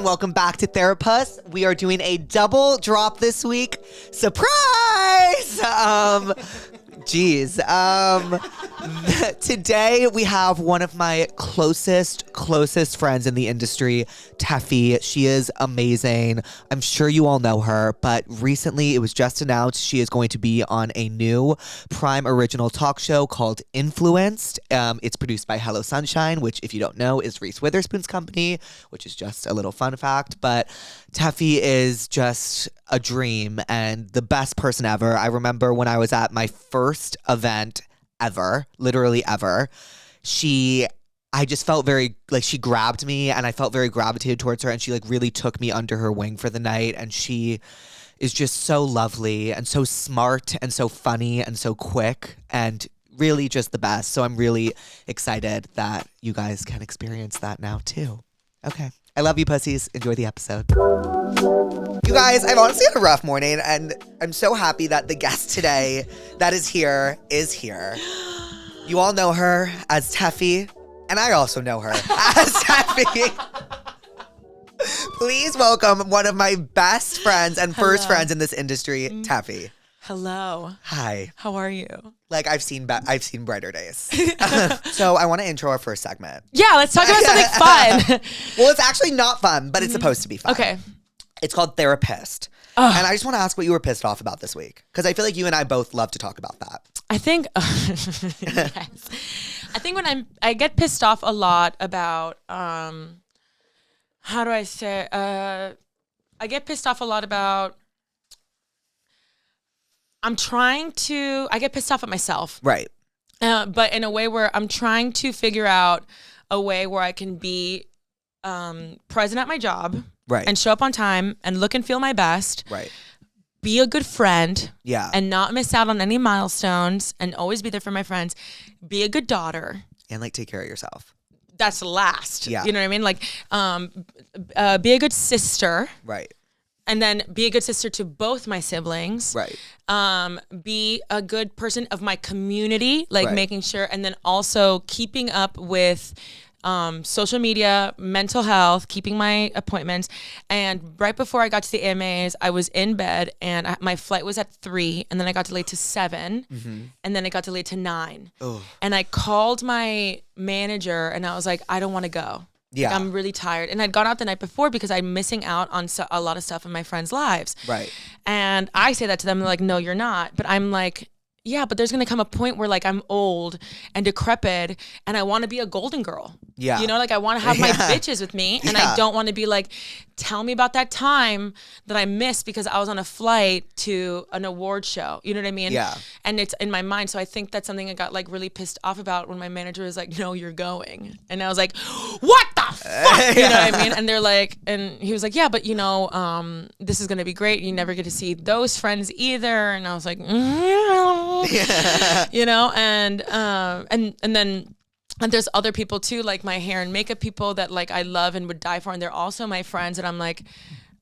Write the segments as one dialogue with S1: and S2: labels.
S1: welcome back to Therapuss. We are doing a double drop this week. Surprise! Today we have one of my closest friends in the industry, Tefi. She is amazing. I'm sure you all know her, but recently it was just announced she is going to be on a new Prime original talk show called Influenced. It's produced by Hello Sunshine, which, if you don't know, is Reese Witherspoon's company, which is just a little fun fact. But Tefi is just a dream and the best person ever. I remember when I was at my first event ever, literally ever, I just felt very, like, she grabbed me and I felt very gravitated towards her, and she, like, really took me under her wing for the night. And she is just so lovely and so smart and so funny and so quick and really just the best. So I'm really excited that you guys can experience that now too. Okay. I love you, pussies. Enjoy the episode. You guys, I've honestly had a rough morning, and I'm so happy that the guest today that is here. You all know her as Tefi, and I also know her as Tefi. Please welcome one of my best friends and first friends in this industry, Tefi.
S2: Hello.
S1: Hi.
S2: How are you?
S1: Like, I've seen brighter days. So I want to intro our first segment.
S2: Yeah, let's talk about something fun.
S1: Well, it's actually not fun, but it's supposed to be fun.
S2: Okay.
S1: It's called Therapist. And I just want to ask what you were pissed off about this week, because I feel like you and I both love to talk about that.
S2: I think, yes. I think when I get pissed off a lot about, how do I say, I get pissed off a lot about, I get pissed off at myself.
S1: Right.
S2: But in a way where I'm trying to figure out a way where I can be present at my job.
S1: Right.
S2: And show up on time and look and feel my best.
S1: Right.
S2: Be a good friend.
S1: Yeah.
S2: And not miss out on any milestones and always be there for my friends. Be a good daughter.
S1: And, like, take care of yourself.
S2: That's last.
S1: Yeah.
S2: You know what I mean? Like, be a good sister.
S1: Right.
S2: And then be a good sister to both my siblings.
S1: Right.
S2: Be a good person of my community, like,
S1: right.
S2: making sure, and then also keeping up with social media, mental health, keeping my appointments. And right before I got to the AMAs, I was in bed, and my flight was at 3, and then I got delayed to 7, and then it got delayed to 9.
S1: Oh.
S2: And I called my manager, and I was like, I don't want to go.
S1: Yeah.
S2: Like, I'm really tired. And I'd gone out the night before because I'm missing out on a lot of stuff in my friends' lives.
S1: Right.
S2: And I say that to them, they're like, no, you're not. But I'm like, yeah, but there's going to come a point where, like, I'm old and decrepit and I want to be a golden girl.
S1: Yeah.
S2: You know, like, I want to have my bitches with me, and I don't want to be like, tell me about that time that I missed because I was on a flight to an award show. You know what I mean?
S1: Yeah.
S2: And it's in my mind. So I think that's something I got, like, really pissed off about when my manager was like, no, you're going. And I was like, what the fuck? You know what I mean? And they're like, and he was like, yeah, but, you know, this is going to be great. You never get to see those friends either. And I was like, you know, and then and there's other people too, like my hair and makeup people that, like, I love and would die for, and they're also my friends, and I'm like,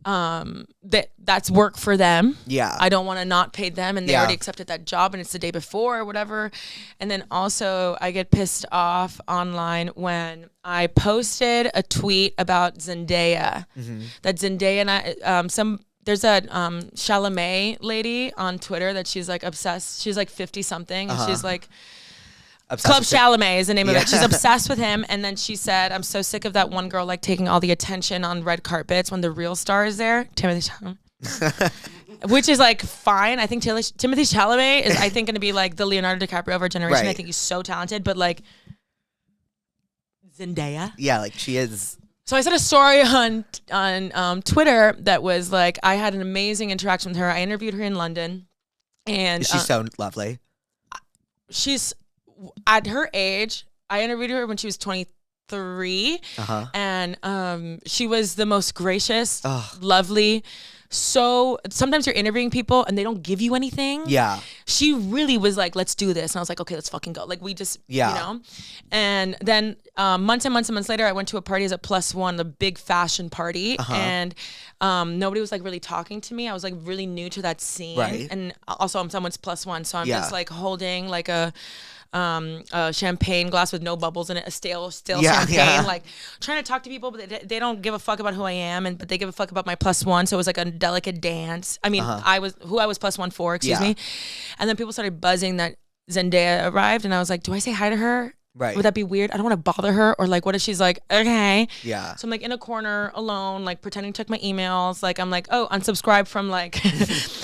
S2: that's work for them.
S1: Yeah.
S2: I don't want to not pay them, and they already accepted that job, and it's the day before or whatever. And then also I get pissed off online when I posted a tweet about Zendaya. That Zendaya and I there's a Chalamet lady on Twitter that she's, like, obsessed. She's, like, 50 something, and she's like, Club Chalamet is the name of it. She's obsessed with him. And then she said, I'm so sick of that one girl, like, taking all the attention on red carpets when the real star is there. Timothy Chalamet. Which is, like, fine. I think Timothy Chalamet is, I think, going to be, like, the Leonardo DiCaprio of our generation.
S1: Right.
S2: I think he's so talented. But, like, Zendaya?
S1: Yeah, like, she is.
S2: So I said a story on Twitter that was, like, I had an amazing interaction with her. I interviewed her in London. And
S1: She's so lovely.
S2: She's... At her age, I interviewed her when she was 23, and she was the most gracious, lovely. So sometimes you're interviewing people and they don't give you anything.
S1: Yeah.
S2: She really was like, let's do this. And I was like, okay, let's fucking go. Like, we just, you know. And then months and months and months later, I went to a party as a +1, a big fashion party. And nobody was, like, really talking to me. I was, like, really new to that scene.
S1: Right.
S2: And also I'm someone's +1. So I'm just, like, holding, like, a a champagne glass with no bubbles in it, a stale champagne, like trying to talk to people, but they don't give a fuck about who I am, but they give a fuck about my +1. So it was like a delicate dance. I mean, I was +1 for, excuse me. And then people started buzzing that Zendaya arrived, and I was like, do I say hi to her?
S1: Right.
S2: Would that be weird? I don't want to bother her. Or like, what if she's like, okay.
S1: Yeah.
S2: So I'm like in a corner alone, like pretending to check my emails. Like I'm like, oh, unsubscribe from like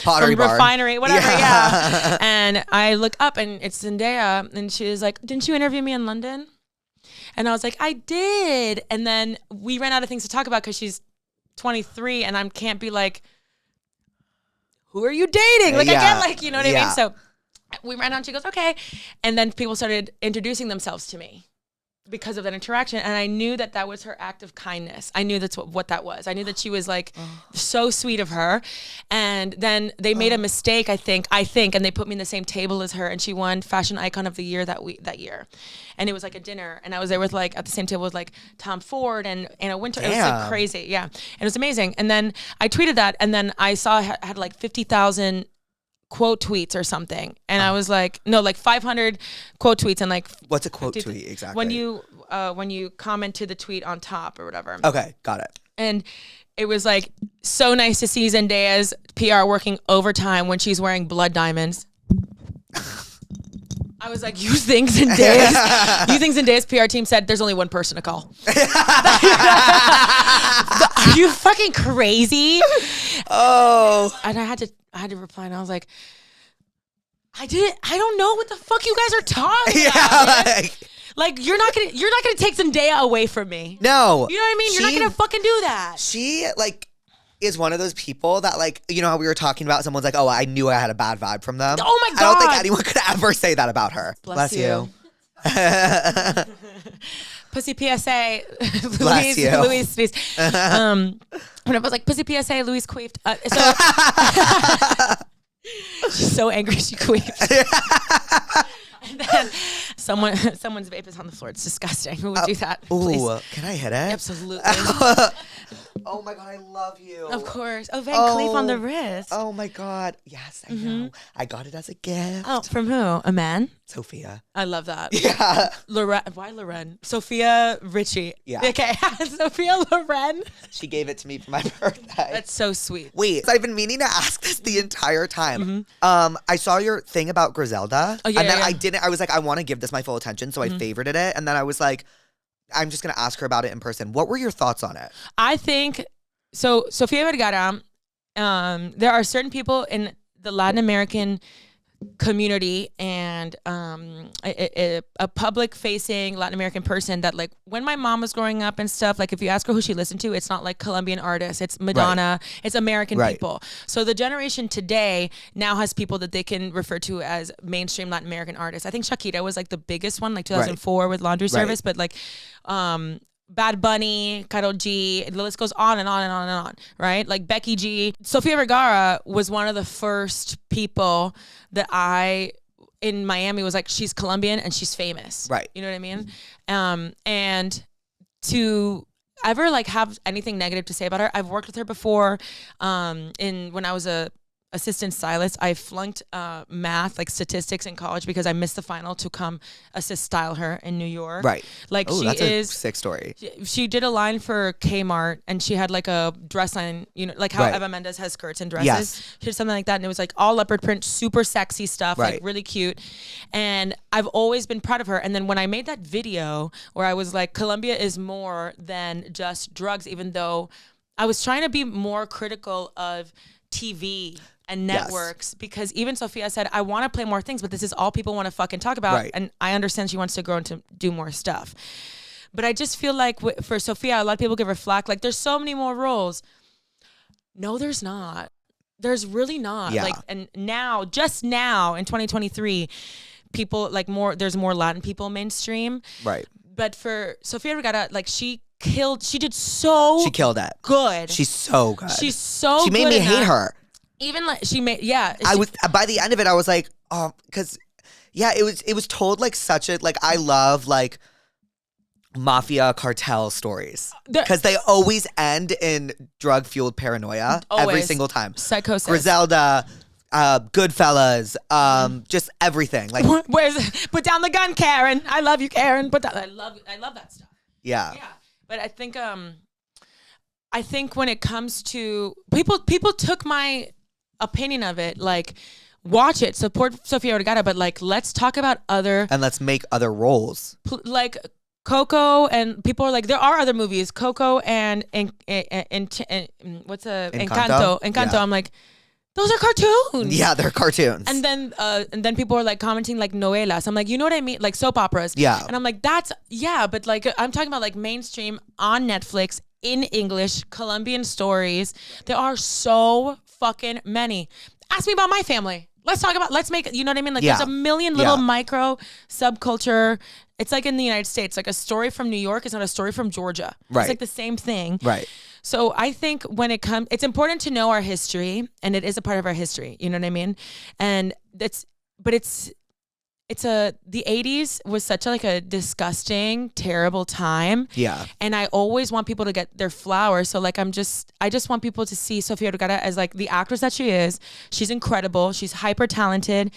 S1: Pottery
S2: from
S1: Barn.
S2: Refinery, whatever. Yeah. And I look up and it's Zendaya, and she was like, didn't you interview me in London? And I was like, I did. And then we ran out of things to talk about because she's 23, and I can't be like, who are you dating? Like I can't, like, you know what I mean? So we ran out, she goes, okay. And then people started introducing themselves to me because of that interaction. And I knew that that was her act of kindness. I knew that's what that was. I knew that she was like so sweet of her. And then they made a mistake, I think, and they put me in the same table as her, and she won Fashion Icon of the Year that year. And it was like a dinner, and I was there with like, at the same table with like Tom Ford and Anna Wintour. Damn. It was like crazy. Yeah. And it was amazing. And then I tweeted that, and then I saw I had like 50,000 quote tweets or something, and I was like, no, like 500 quote tweets, and like,
S1: what's a quote tweet exactly?
S2: When you comment to the tweet on top or whatever.
S1: Okay, got it.
S2: And it was like so nice to see Zendaya's PR working overtime when she's wearing blood diamonds. I was like, you think Zendaya's PR team said there's only one person to call? Are you fucking crazy?
S1: Oh.
S2: And I had to reply, and I was like, I don't know what the fuck you guys are talking about. Like you're not gonna take Zendaya away from me.
S1: No.
S2: You know what I mean? You're not gonna fucking do that.
S1: She like is one of those people that, like, you know how we were talking about someone's like, oh, I knew I had a bad vibe from them.
S2: Oh my God.
S1: I don't think anyone could ever say that about her.
S2: Bless you. Pussy PSA.
S1: Bless you.
S2: Louise sneezed. When I was like, Pussy PSA, Louise queefed. She's so angry she queefed. And then someone's vape is on the floor. It's disgusting. Who would do that? Please.
S1: Ooh, can I hit it?
S2: Absolutely.
S1: Oh my God, I love you.
S2: Of course. Oh, Van Cleef on the wrist.
S1: Oh my God. Yes, I know. I got it as a gift.
S2: Oh, from who? A man?
S1: Sophia.
S2: I love that.
S1: Yeah.
S2: Why Loren? Sophia Richie.
S1: Yeah.
S2: Okay. Sophia Loren.
S1: She gave it to me for my birthday.
S2: That's so sweet.
S1: Wait, so I've been meaning to ask this the entire time. I saw your thing about Griselda.
S2: Oh, yeah,
S1: and then
S2: yeah.
S1: I was like, I want to give this my full attention. So I favorited it. And then I was like, I'm just going to ask her about it in person. What were your thoughts on it?
S2: I think, so Sofia Vergara, there are certain people in the Latin American community and a public facing Latin American person that, like, when my mom was growing up and stuff, like if you ask her who she listened to, it's not like Colombian artists, it's Madonna, it's American people. So the generation today now has people that they can refer to as mainstream Latin American artists. I think Shakira was like the biggest one, like 2004 with Laundry Service, but like Bad Bunny, Karol G, the list goes on and on and on and on, right? Like Becky G. Sofia Vergara was one of the first people that in Miami was like, she's Colombian and she's famous. Right. You know what I mean? And to ever like have anything negative to say about her, I've worked with her before when I was a assistant stylist. I flunked math, like statistics in college because I missed the final to come assist style her in New York. Right. Like that's a
S1: sick story.
S2: She did a line for Kmart and she had like a dress line, you know, like how Eva Mendes has skirts and dresses. Yes. She did something like that and it was like all leopard print, super sexy stuff, like really cute. And I've always been proud of her. And then when I made that video where I was like, Colombia is more than just drugs, even though I was trying to be more critical of TV and networks, because even Sophia said, I want to play more things, but this is all people want to fucking talk about. And I understand she wants to grow and to do more stuff. But I just feel like for Sophia, a lot of people give her flack. Like, there's so many more roles. No, there's not. There's really not. Like, and now, just now in 2023, people like there's more Latin people mainstream. Right. But for Sofia Vergara, like she killed it. Good.
S1: She's so good.
S2: She's so
S1: she
S2: good.
S1: She made me hate her.
S2: Even like she made
S1: I was by the end of it I was like, oh, because it was told like such a, like, I love like mafia cartel stories because they always end in drug fueled paranoia. Always. Every single time.
S2: Psychosis.
S1: Griselda, Goodfellas, just everything. Like,
S2: where's put down the gun, Karen? I love you, Karen. I love that stuff.
S1: Yeah.
S2: Yeah. But I think when it comes to people took my opinion of it, like, watch it, support Sofia Vergara, but like, let's talk about
S1: and let's make other roles.
S2: Like Coco, and people are like, there are other movies, Coco and what's Encanto.
S1: Yeah.
S2: I'm like, those are cartoons.
S1: Yeah, they're cartoons.
S2: And then people are like commenting like novelas. I'm like, you know what I mean? Like soap operas.
S1: Yeah.
S2: And I'm like, but like, I'm talking about like mainstream on Netflix in English, Colombian stories. There are so fucking many. Ask me about my family. Let's make, you know what I mean? Like, there's a million little micro subculture. It's like in the United States, like a story from New York is not a story from Georgia.
S1: Right.
S2: It's like the same thing.
S1: Right.
S2: So I think when it's important to know our history, and it is a part of our history. You know what I mean? And the 80s was such a disgusting, terrible time.
S1: Yeah.
S2: And I always want people to get their flowers. So like, I just want people to see Sofia Vergara as like the actress that she is. She's incredible. She's hyper talented.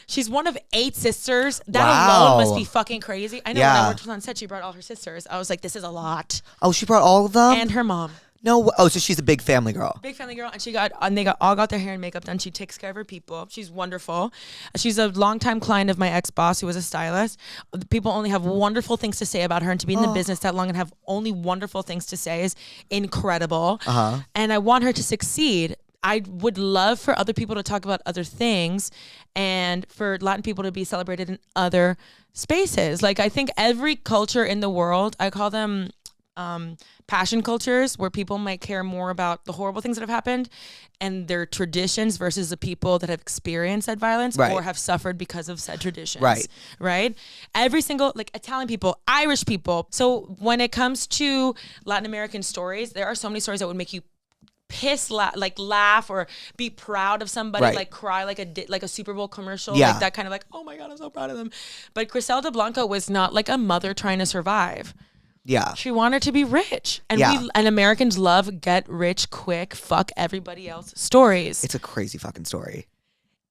S2: She's one of 8 sisters. That alone must be fucking crazy. I know when I worked with on set, she brought all her sisters. I was like, this is a lot.
S1: Oh, she brought all of them?
S2: And her mom.
S1: No. Oh, so she's a big family girl.
S2: Big family girl, and they all got their hair and makeup done. She takes care of her people. She's wonderful. She's a longtime client of my ex-boss, who was a stylist. People only have wonderful things to say about her, and to be in the business that long and have only wonderful things to say is incredible. And I want her to succeed. I would love for other people to talk about other things, and for Latin people to be celebrated in other spaces. Like, I think every culture in the world, I call them passion cultures, where people might care more about the horrible things that have happened and their traditions versus the people that have experienced that violence or have suffered because of said traditions. Right. Every single, like, Italian people, Irish people. So when it comes to Latin American stories, there are so many stories that would make you laugh or be proud of somebody, like cry like a Super Bowl commercial, like that kind of like, oh my God, I'm so proud of them. But Griselda Blanco was not like a mother trying to survive.
S1: Yeah.
S2: She wanted to be rich. And and Americans love get rich quick, fuck everybody else stories.
S1: It's a crazy fucking story.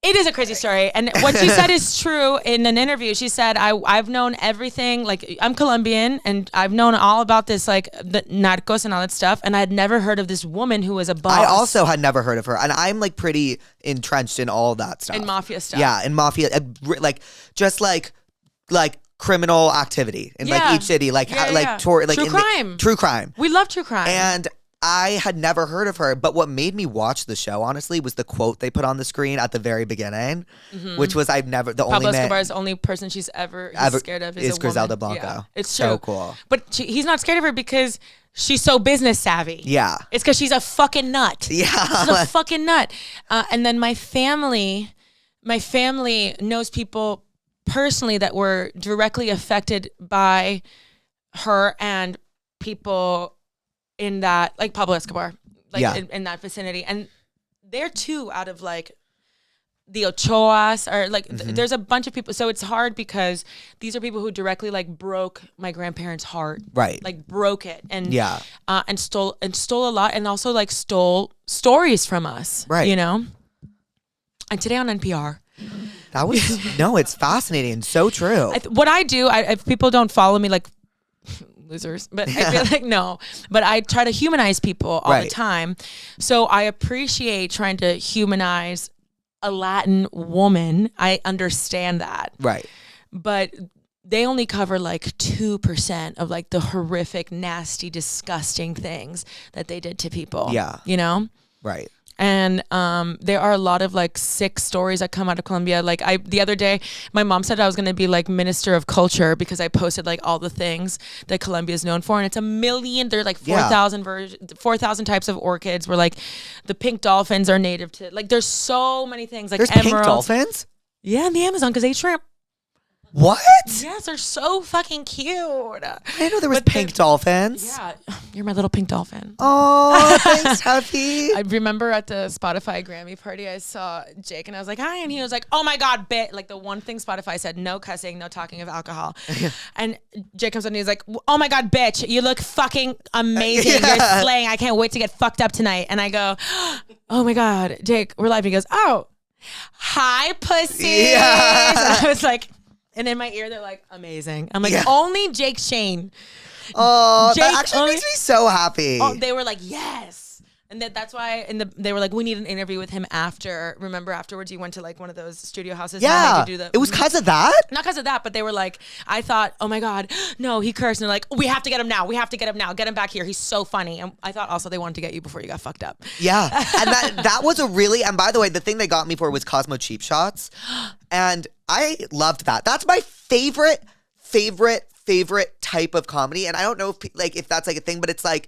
S2: It is a crazy story. And what she said is true in an interview. She said, I've known everything. Like, I'm Colombian, and I've known all about this, like, the narcos and all that stuff. And I had never heard of this woman who was a boss.
S1: I also had never heard of her. And I'm, like, pretty entrenched in all that stuff.
S2: In mafia stuff.
S1: Yeah, in mafia. Like, just like criminal activity in like each city, true crime.
S2: We love true crime.
S1: And I had never heard of her, but what made me watch the show, honestly, was the quote they put on the screen at the very beginning, which was
S2: Pablo Escobar's only person she's ever scared of is a
S1: Griselda
S2: woman.
S1: Blanco.
S2: Yeah, it's
S1: so
S2: true.
S1: Cool.
S2: But he's not scared of her because she's so business savvy.
S1: Yeah.
S2: It's because she's a fucking nut.
S1: Yeah.
S2: She's a fucking nut. And then my family knows people personally that were directly affected by her, and people in that, like Pablo Escobar, like in that vicinity. And they're 2 out of like the Ochoas, or like there's a bunch of people. So it's hard because these are people who directly like broke my grandparents' heart. Right. Like broke it. And and stole a lot, and also like stole stories from us. Right. You know? And today on NPR.
S1: That was, no, it's fascinating and so true.
S2: What I do, if people don't follow me, like, losers, but I feel like, no, but I try to humanize people all the time. So I appreciate trying to humanize a Latin woman. I understand that. Right. But they only cover like 2% of like the horrific, nasty, disgusting things that they did to people. Yeah. You know? Right. And there are a lot of like sick stories that come out of Colombia. Like the other day, my mom said I was going to be like Minister of Culture because I posted like all the things that Colombia is known for. And it's a million, there's like 4,000 types of orchids, where like the pink dolphins are native to, like there's so many things. Like
S1: there's
S2: emeralds.
S1: Pink dolphins?
S2: Yeah, in the Amazon, because they eat shrimp.
S1: What?
S2: Yes, they're so fucking cute. I
S1: didn't know there was pink dolphins.
S2: Yeah, you're my little pink dolphin.
S1: Oh, thanks, Tefi.
S2: I remember at the Spotify Grammy party, I saw Jake and I was like, hi. And he was like, oh my God, bitch. Like the one thing Spotify said, no cussing, no talking of alcohol. And Jake comes up and he's like, oh my God, bitch, you look fucking amazing. You're slaying. I can't wait to get fucked up tonight. And I go, oh my God, Jake, we're live. And he goes, oh. hi, Pussies.
S1: Yeah.
S2: And I was like, and in my ear, they're like, amazing. I'm like, only Jake Shane.
S1: Oh,
S2: Jake
S1: that actually makes me so happy.
S2: Oh, they were like, yes. And that's why, they were like, we need an interview with him after. Remember, afterwards, you went to like one of those studio houses.
S1: Yeah.
S2: And they could do
S1: it was because of that?
S2: Not because of that, but they were like, I thought, oh my God, no, he cursed. And they're like, we have to get him now. We have to get him now. Get him back here. He's so funny. And I thought also they wanted to get you before you got fucked up.
S1: Yeah. And that was a really, and by the way, the thing they got me for was Cosmo Cheap Shots. And I loved that. That's my favorite type of comedy. And I don't know if that's like a thing, but it's like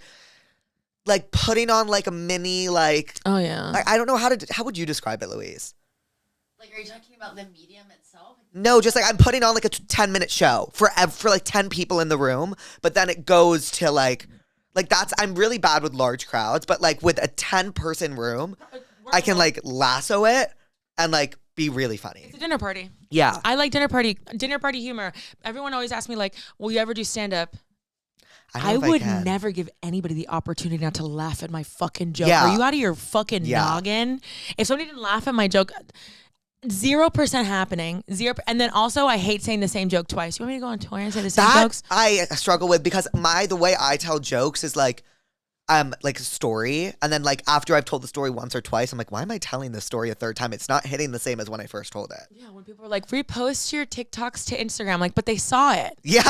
S1: putting on like a mini
S2: oh yeah.
S1: I don't know how would you describe it, Louise?
S3: Like, are you talking about the medium itself?
S1: No, just like I'm putting on like a 10-minute show for like 10 people in the room, but then it goes to like I'm really bad with large crowds, but like with a 10-person room, I can like lasso it and like be really funny.
S2: It's a dinner party.
S1: Yeah.
S2: I like dinner party humor. Everyone always asks me like, will you ever do stand up? I would never give anybody the opportunity not to laugh at my fucking joke.
S1: Yeah.
S2: Are you out of your fucking noggin? If somebody didn't laugh at my joke, 0% happening. 0. And then also, I hate saying the same joke twice. You want me to go on tour and say the same jokes?
S1: I struggle with because the way I tell jokes is like a story, and then like after I've told the story once or twice, I'm like, why am I telling this story a third time? It's not hitting the same as when I first told it.
S2: Yeah, when people are like, repost your TikToks to Instagram, like, but they saw it.
S1: Yeah,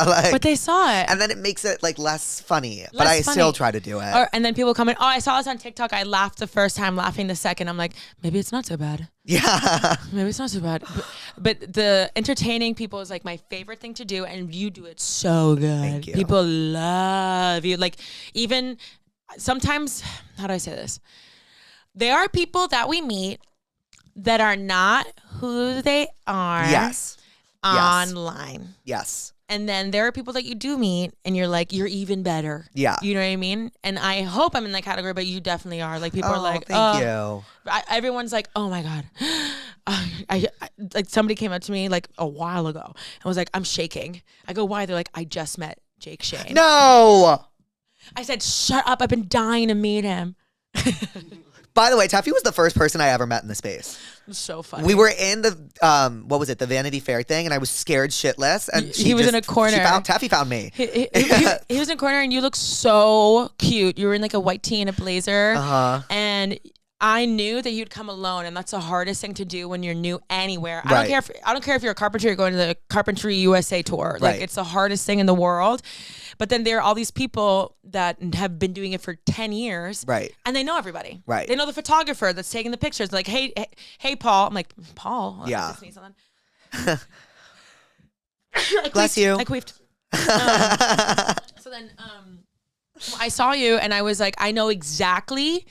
S1: like,
S2: but they saw it,
S1: and then it makes it like less funny. But I still try to do it.
S2: And then people come in, oh, I saw this on TikTok. I laughed the first time, laughing the second. I'm like, maybe it's not so bad.
S1: Yeah,
S2: maybe it's not so bad. But the entertaining people is like my favorite thing to do, and you do it so good.
S1: Thank you.
S2: People love you. Like, even sometimes, how do I say this? There are people that we meet that are not who they are.
S1: Yes.
S2: Online.
S1: Yes.
S2: And then there are people that you do meet and you're like, you're even better.
S1: Yeah.
S2: You know what I mean? And I hope I'm in that category, but you definitely are. Like, people are like,
S1: thank you.
S2: Everyone's like, oh my God. I like, somebody came up to me like a while ago and was like, I'm shaking. I go, why? They're like, I just met Jake Shane.
S1: No.
S2: I said, shut up. I've been dying to meet him.
S1: By the way, Tefi was the first person I ever met in the space.
S2: It was so funny.
S1: We were in the what was it, the Vanity Fair thing, and I was scared shitless. And
S2: he was in a corner.
S1: Tefi found me.
S2: He was in a corner, and you look so cute. You were in like a white tee and a blazer, and I knew that you'd come alone, and that's the hardest thing to do when you're new anywhere. I don't care if you're a carpenter, you're going to the Carpentry USA tour. Like, it's the hardest thing in the world. But then there are all these people that have been doing it for 10 years.
S1: Right.
S2: And they know everybody.
S1: Right.
S2: They know the photographer that's taking the pictures. Like, hey, Paul. I'm like, Paul?
S1: Yeah.
S2: I just something.
S1: Bless you.
S2: I queefed. So then I saw you and I was like, I know exactly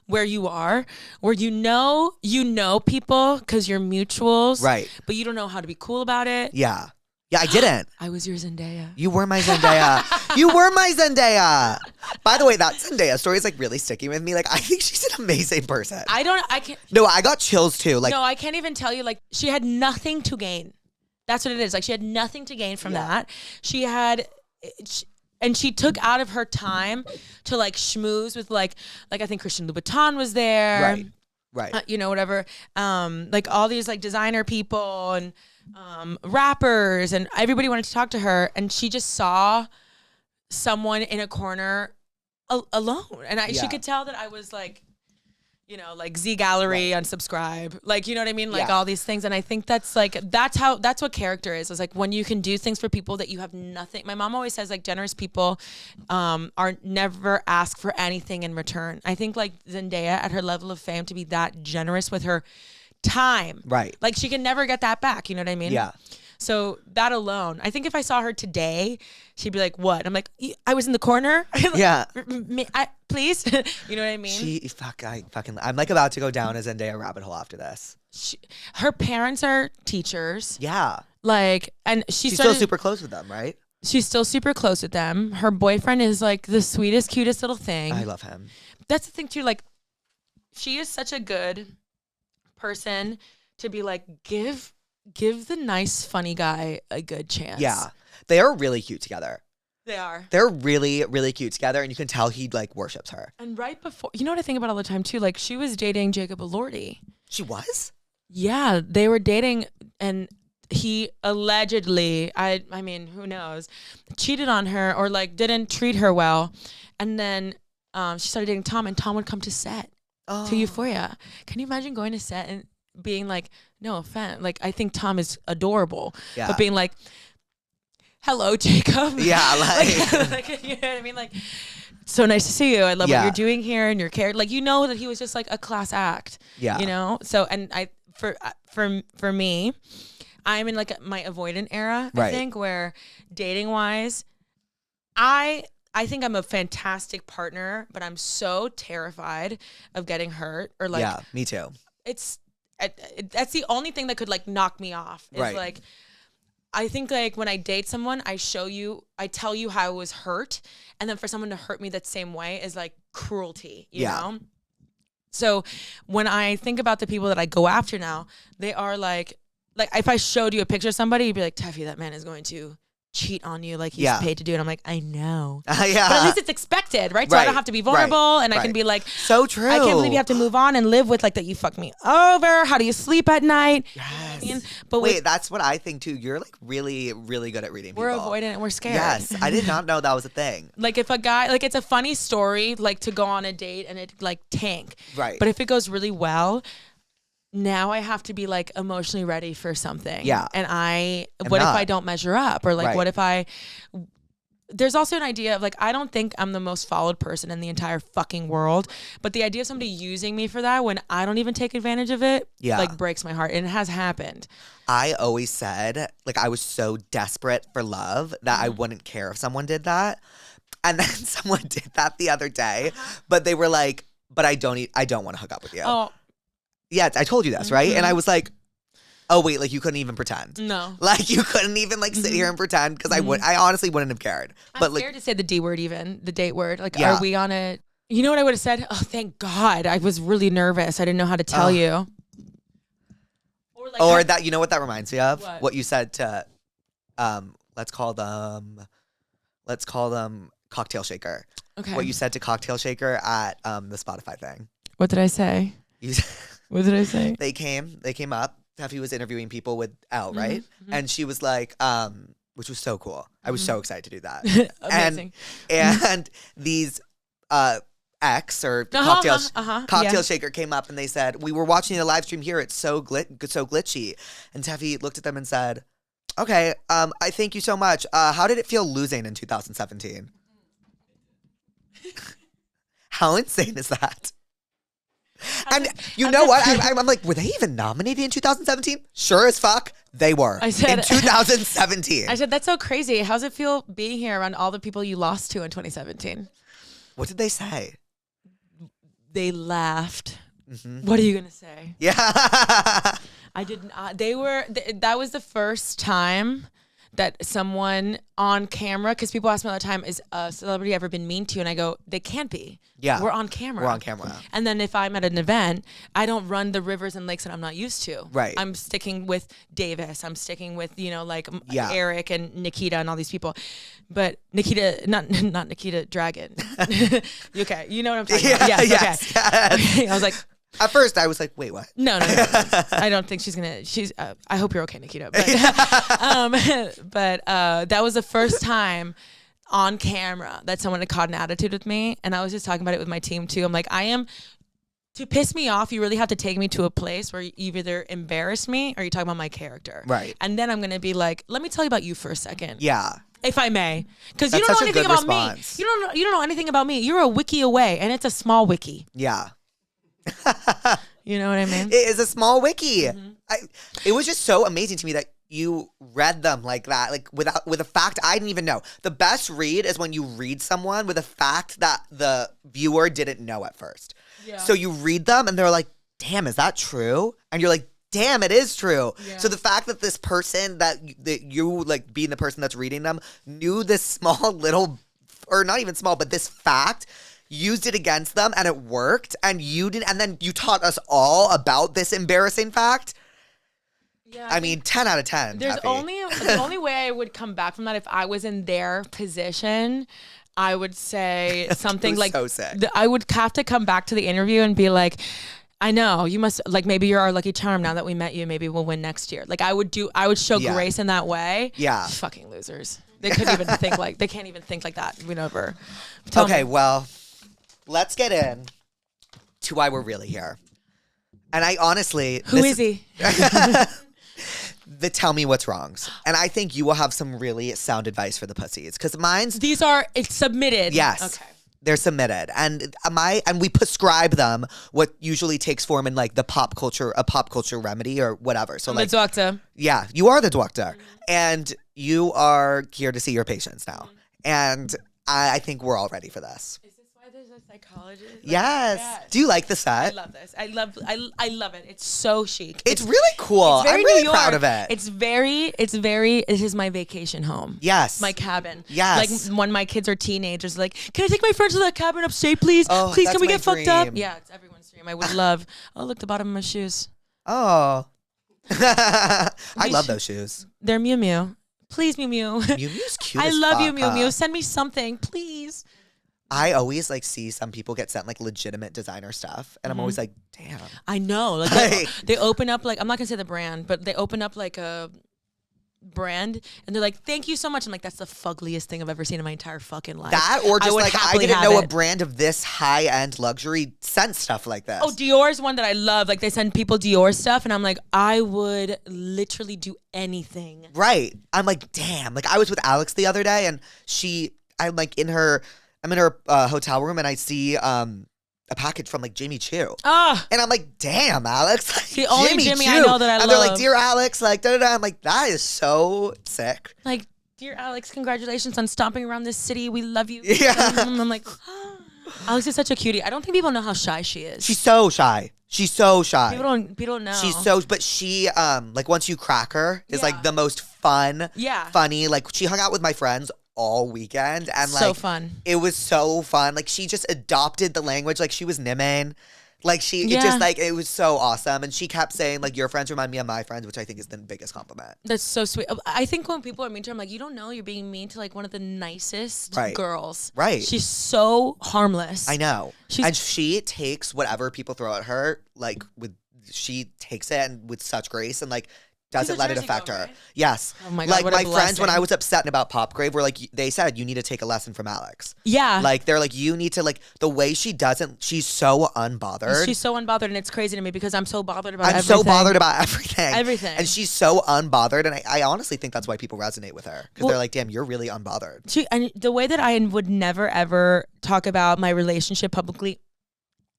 S2: where you are, where you know people because you're mutuals.
S1: Right.
S2: But you don't know how to be cool about it.
S1: Yeah. Yeah, I didn't.
S2: I was your Zendaya.
S1: You were my Zendaya. You were my Zendaya. By the way, that Zendaya story is like really sticking with me. Like, I think she's an amazing person.
S2: I can't.
S1: No, I got chills too. Like,
S2: no, I can't even tell you. Like, she had nothing to gain. That's what it is. Like, she had nothing to gain from that. And she took out of her time to like schmooze with like I think Christian Louboutin was there.
S1: Right.
S2: You know, whatever. Like all these like designer people and rappers, and everybody wanted to talk to her, and she just saw someone in a corner alone, and she could tell that I was like, you know, like Z Gallery, unsubscribe, like, you know what I mean, like all these things. And I think that's what character is like, when you can do things for people that you have nothing. My mom always says like generous people are never ask for anything in return. I think like Zendaya at her level of fame, to be that generous with her time, right? Like, she can never get that back. You know what I mean? Yeah. So that alone, I think if I saw her today, she'd be like, "What?" I'm like, "I was in the corner." Yeah. Please. You know what I mean?
S1: I'm like about to go down a Zendaya rabbit hole after this.
S2: Her parents are teachers.
S1: Yeah.
S2: Like, and she's
S1: still super close with them, right?
S2: She's still super close with them. Her boyfriend is like the sweetest, cutest little thing.
S1: I love him. That's
S2: the thing too. Like, she is such a good person to be like, give the nice, funny guy a good chance.
S1: Yeah. They are really cute together.
S2: They are.
S1: They're really, really cute together, and you can tell he like worships her.
S2: And right before, you know what I think about all the time too? Like she was dating Jacob Elordi.
S1: She was?
S2: Yeah, they were dating, and he allegedly, I mean, who knows, cheated on her or like didn't treat her well. And then she started dating Tom, and Tom would come to set to Euphoria. Can you imagine going to set and being like, no offense, like I think Tom is adorable, but being like, hello, Jacob.
S1: Yeah,
S2: like you know what I mean? Like, so nice to see you. I love what you're doing here and your character. Like, you know that he was just like a class act. Yeah. You know? So, and for me, I'm in like my avoidant era, I think, where dating wise, I think I'm a fantastic partner, but I'm so terrified of getting hurt or like.
S1: Yeah, me too.
S2: That's the only thing that could like knock me off. Is like, I think like when I date someone, I tell you how I was hurt, and then for someone to hurt me that same way is like cruelty, you know? So when I think about the people that I go after now, they are like if I showed you a picture of somebody, you'd be like, Tefi, that man is going to cheat on you like he's paid to do it. I'm like, I know. But at least it's expected, right? So I don't have to be vulnerable and I can be like,
S1: so true.
S2: I can't believe you have to move on and live with like that you fucked me over. How do you sleep at night?
S1: Yes.
S2: You know what I mean? But
S1: wait, that's what I think too. You're like really, really good at reading people.
S2: We're avoidant and we're scared.
S1: Yes. I did not know that was a thing.
S2: Like if a guy, like it's a funny story, like to go on a date and it like tank.
S1: Right.
S2: But if it goes really well, now I have to be like emotionally ready for something. Yeah. And what if I don't measure up? Or like, what if there's also an idea of like, I don't think I'm the most followed person in the entire fucking world, but the idea of somebody using me for that when I don't even take advantage of it, like breaks my heart. And it has happened.
S1: I always said like I was so desperate for love that I wouldn't care if someone did that. And then someone did that the other day, but they were like, but I don't want to hook up with you. Oh. Yeah, I told you this, right? And I was like, oh, wait, like you couldn't even pretend.
S2: No.
S1: Like you couldn't even like sit here and pretend because I honestly wouldn't have cared.
S2: I'm scared to say the D word even, the date word. Like, are we on it? You know what I would have said? Oh, thank God. I was really nervous. I didn't know how to tell you.
S1: Or that, you know what that reminds me of?
S2: What
S1: you said to, let's call them Cocktail Shaker.
S2: Okay.
S1: What you said to Cocktail Shaker at the Spotify thing.
S2: What did I say? What did I say?
S1: They came up. Tefi was interviewing people with Elle, right? And she was like, which was so cool. I was so excited to do that.
S2: Amazing.
S1: And these X or Cocktail Shaker came up and they said, we were watching the live stream here. It's so glitchy. And Tefi looked at them and said, okay, I thank you so much. How did it feel losing in 2017? How insane is that? And you know what? I'm like, were they even nominated in 2017? Sure as fuck, they were. I said, in 2017.
S2: I said, that's so crazy. How's it feel being here around all the people you lost to in 2017?
S1: What did they say?
S2: They laughed. What are you going to say?
S1: Yeah.
S2: I didn't. That was the first time that someone on camera, because people ask me all the time, is a celebrity ever been mean to you? And I go, they can't be.
S1: Yeah.
S2: We're on camera.
S1: We're on camera.
S2: And then if I'm at an event, I don't run the rivers and lakes that I'm not used to.
S1: Right.
S2: I'm sticking with Davis. I'm sticking with, Eric and Nikita and all these people. But Nikita, not Nikita Dragon. Okay. You know what I'm talking about? Yes. Okay. I was like,
S1: at first, I was like, wait, what?
S2: No. I don't think she's going to, I hope you're okay, Nikita. But, that was the first time on camera that someone had caught an attitude with me. And I was just talking about it with my team too. I'm like, to piss me off, you really have to take me to a place where you either embarrass me or you talk about my character.
S1: Right.
S2: And then I'm going to be like, let me tell you about you for a second.
S1: Yeah.
S2: If I may. Because you don't know anything about me. You don't know anything about me. You're a wiki away, and it's a small wiki.
S1: Yeah.
S2: You know what I mean?
S1: It is a small wiki. It was just so amazing to me that you read them like that, like with a fact I didn't even know. The best read is when you read someone with a fact that the viewer didn't know at first. Yeah. So you read them and they're like, damn, is that true? And you're like, damn, it is true. Yeah. So the fact that this person that you like being the person that's reading them knew this small little, or not even small, but this fact, used it against them and it worked, and you didn't, and then you taught us all about this embarrassing fact.
S2: Yeah,
S1: I mean, 10 out of 10.
S2: There's
S1: Tefi.
S2: the only way I would come back from that if I was in their position. I would say something like,
S1: so sick.
S2: I would have to come back to the interview and be like, I know you must like, maybe you're our lucky charm now that we met you. Maybe we'll win next year. Like I would show grace in that way.
S1: Yeah.
S2: Fucking losers. They couldn't even think like, they can't even think like that. Whatever.
S1: Okay, well, let's get in to why we're really here. And I honestly...
S2: Who is he?
S1: The tell me what's wrongs. And I think you will have some really sound advice for the pussies. Because mine's...
S2: It's submitted.
S1: Yes.
S2: Okay.
S1: They're submitted. And we prescribe them what usually takes form in like a pop culture remedy or whatever. So
S2: I'm
S1: like...
S2: the doctor.
S1: Yeah, you are the doctor. And you are here to see your patients now. And I think we're all ready for this.
S2: Is this why there's a psychologist?
S1: Yes. Do you like the
S2: I
S1: set?
S2: love this. I love it. It's so chic.
S1: It's really cool.
S2: It's very
S1: I'm really
S2: New York.
S1: proud of it.
S2: This is my vacation home.
S1: Yes.
S2: My cabin.
S1: Yes.
S2: Like when my kids are teenagers, like, can I take my friends to that cabin upstate, please?
S1: Oh,
S2: please,
S1: that's
S2: can we
S1: my
S2: get fucked up?
S1: dream.
S2: Yeah, it's everyone's dream. I would love. Oh, look, the bottom of my shoes.
S1: Oh. I love those shoes.
S2: They're Miu Miu. Please, Miu Miu.
S1: Miu Miu's cute
S2: I
S1: as
S2: love you,
S1: fuck,
S2: Miu Miu.
S1: huh?
S2: Send me something, please.
S1: I always like see some people get sent like legitimate designer stuff. And I'm always like, damn.
S2: I know. Like they open up like, I'm not gonna say the brand, but they open up like a brand and they're like, thank you so much. I'm like, that's the fuggliest thing I've ever seen in my entire fucking life.
S1: That or just like, I
S2: happily
S1: didn't
S2: have
S1: know
S2: it.
S1: a brand of this high-end luxury sent stuff like this.
S2: Oh, Dior's one that I love. Like they send people Dior stuff and I'm like, I would literally do anything.
S1: Right. I'm like, damn. Like I was with Alex the other day and I'm in her hotel room and I see a package from like Jimmy Choo.
S2: Ah,
S1: And I'm like, damn, Alex. Like,
S2: the only Jimmy I
S1: Choo.
S2: know that I
S1: and they're like,
S2: love.
S1: dear Alex, like, da-da-da. I'm like, that is so sick.
S2: like, dear Alex, congratulations on stomping around this city. We love you.
S1: Yeah.
S2: I'm like, Alex is such a cutie. I don't think people know how shy she is.
S1: She's so shy. She's so shy.
S2: People don't know.
S1: She's so, but she, like, once you crack her, is
S2: Yeah.
S1: like the most fun,
S2: Yeah.
S1: funny. Like, she hung out with my friends all weekend and like
S2: so fun.
S1: it was so fun. Like she just adopted the language like she was Nimin. Like it
S2: Yeah.
S1: just like it was so awesome. And she kept saying like your friends remind me of my friends, which I think is the biggest compliment.
S2: That's so sweet. I think when people are mean to her, I'm like, you don't know you're being mean to like one of the nicest
S1: Right.
S2: girls.
S1: Right.
S2: She's so harmless.
S1: I know.
S2: She's-
S1: And she takes whatever people throw at her, like she takes it and with such grace and like doesn't
S2: a
S1: let it
S2: Jersey
S1: affect
S2: girl,
S1: her.
S2: right?
S1: Yes.
S2: Oh my God,
S1: like
S2: what a
S1: my friends when
S2: blessing.
S1: I was upset about Popgrave were like they said you need to take a lesson from Alex.
S2: Yeah.
S1: Like they're like you need to like the way she's so unbothered.
S2: She's so unbothered, and it's crazy to me because I'm so bothered about
S1: I'm
S2: everything.
S1: so bothered about everything.
S2: Everything.
S1: And she's so unbothered. And I honestly think that's why people resonate with her. Because they're like, damn, you're really unbothered.
S2: And the way that I would never ever talk about my relationship publicly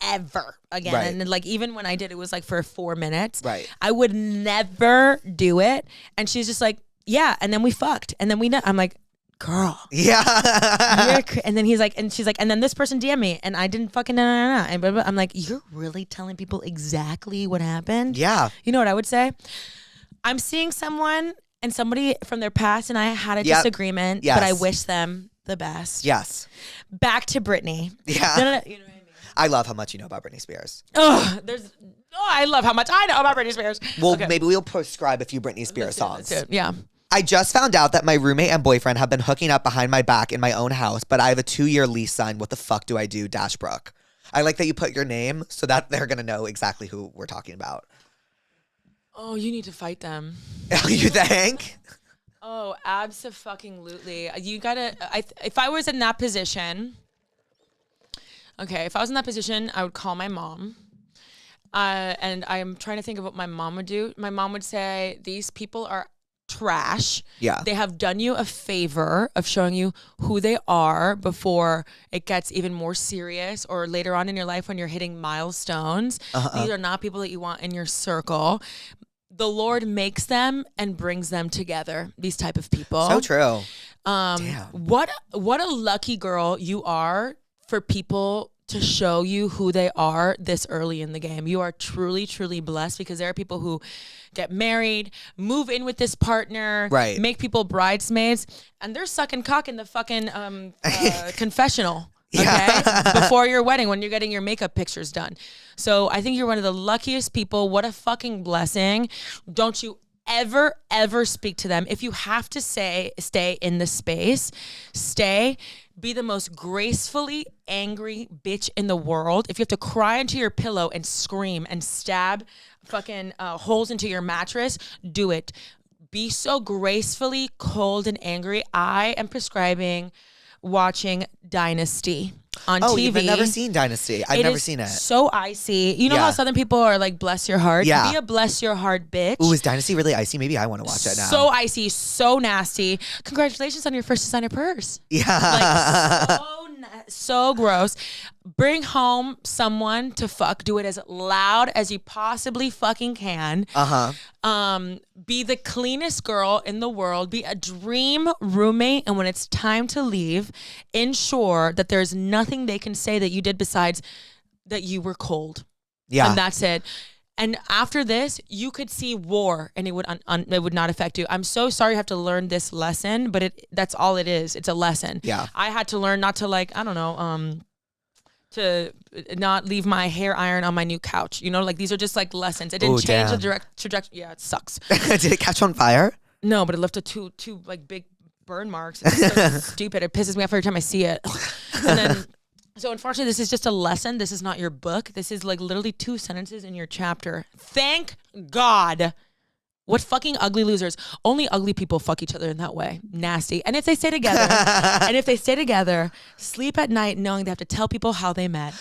S2: ever again.
S1: Right.
S2: And like even when I did, it was like for 4 minutes.
S1: Right.
S2: I would never do it. And she's just like, yeah. And then we fucked. And then I'm like, girl.
S1: Yeah.
S2: And then he's like, and she's like, and then this person DM'd me and I didn't fucking And blah, blah, blah. I'm like, you're really telling people exactly what happened?
S1: Yeah.
S2: You know what I would say? I'm seeing someone and somebody from their past and I had a
S1: Yep.
S2: disagreement,
S1: Yes.
S2: but I wish them the best.
S1: Yes.
S2: Back to Britney.
S1: Yeah.
S2: No, you know what I mean?
S1: I love how much you know about Britney Spears.
S2: I love how much I know about Britney Spears.
S1: Well,
S2: Okay.
S1: maybe we'll prescribe a few Britney Spears songs.
S2: Let's do it. Yeah.
S1: I just found out that my roommate and boyfriend have been hooking up behind my back in my own house, but I have a 2-year lease signed. What the fuck do I do? Brooke. I like that you put your name so that they're going to know exactly who we're talking about.
S2: Oh, you need to fight them.
S1: You think?
S2: Oh, abso-fucking-lutely. You gotta. If I was in that position, if I was in that position, I would call my mom. And I'm trying to think of what my mom would do. My mom would say, "These people are trash.
S1: Yeah.
S2: They have done you a favor of showing you who they are before it gets even more serious or later on in your life when you're hitting milestones. These are not people that you want in your circle." The Lord makes them and brings them together, these type of people.
S1: So true.
S2: Damn. What a lucky girl you are for people to show you who they are this early in the game. You are truly, truly blessed because there are people who get married, move in with this partner,
S1: Right.
S2: make people bridesmaids, and they're sucking cock in the fucking confessional. Okay,
S1: Yeah.
S2: before your wedding when you're getting your makeup pictures done. So I think you're one of the luckiest people. What a fucking blessing. Don't you ever speak to them. If you have to stay in the space, stay. Be the most gracefully angry bitch in the world. If you have to cry into your pillow and scream and stab fucking holes into your mattress, do it. Be so gracefully cold and angry. I am prescribing watching Dynasty on TV.
S1: You've never seen Dynasty. I've never seen it.
S2: So icy. You know how Southern people are like, bless your heart?
S1: Yeah.
S2: Be a bless your heart bitch.
S1: Ooh, is Dynasty really icy? Maybe I want to watch it now.
S2: So icy, so nasty. Congratulations on your first designer purse.
S1: Yeah.
S2: Like, so gross. Bring home someone to fuck. Do it as loud as you possibly fucking can. Be the cleanest girl in the world. Be a dream roommate. And when it's time to leave, ensure that there's nothing they can say that you did besides that you were cold.
S1: Yeah.
S2: And that's it. And after this, you could see war, and it would not affect you. I'm so sorry you have to learn this lesson, but that's all it is. It's a lesson.
S1: Yeah.
S2: I had to learn not to to not leave my hair iron on my new couch. You know, like these are just like lessons. It didn't change the trajectory. Yeah, it sucks.
S1: Did it catch on fire?
S2: No, but it left two like big burn marks. It's so stupid. It pisses me off every time I see it. And then. So unfortunately, this is just a lesson. This is not your book. This is like literally 2 sentences in your chapter. Thank God. What fucking ugly losers. Only ugly people fuck each other in that way. Nasty. And if they stay together, sleep at night knowing they have to tell people how they met.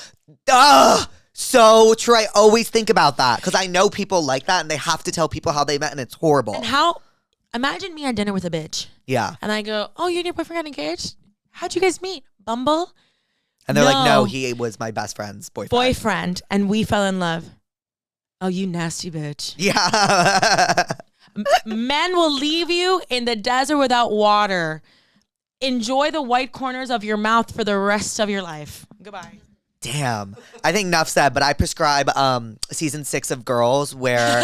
S1: So true. I always think about that because I know people like that and they have to tell people how they met and it's horrible.
S2: And imagine me on dinner with a bitch.
S1: Yeah.
S2: And I go, oh, you and your boyfriend got engaged? How'd you guys meet? Bumble?
S1: And they're like, no, he was my best friend's boyfriend.
S2: And we fell in love. Oh, you nasty bitch.
S1: Yeah.
S2: Men will leave you in the desert without water. Enjoy the white corners of your mouth for the rest of your life. Goodbye.
S1: Damn. I think enough said, but I prescribe season 6 of Girls where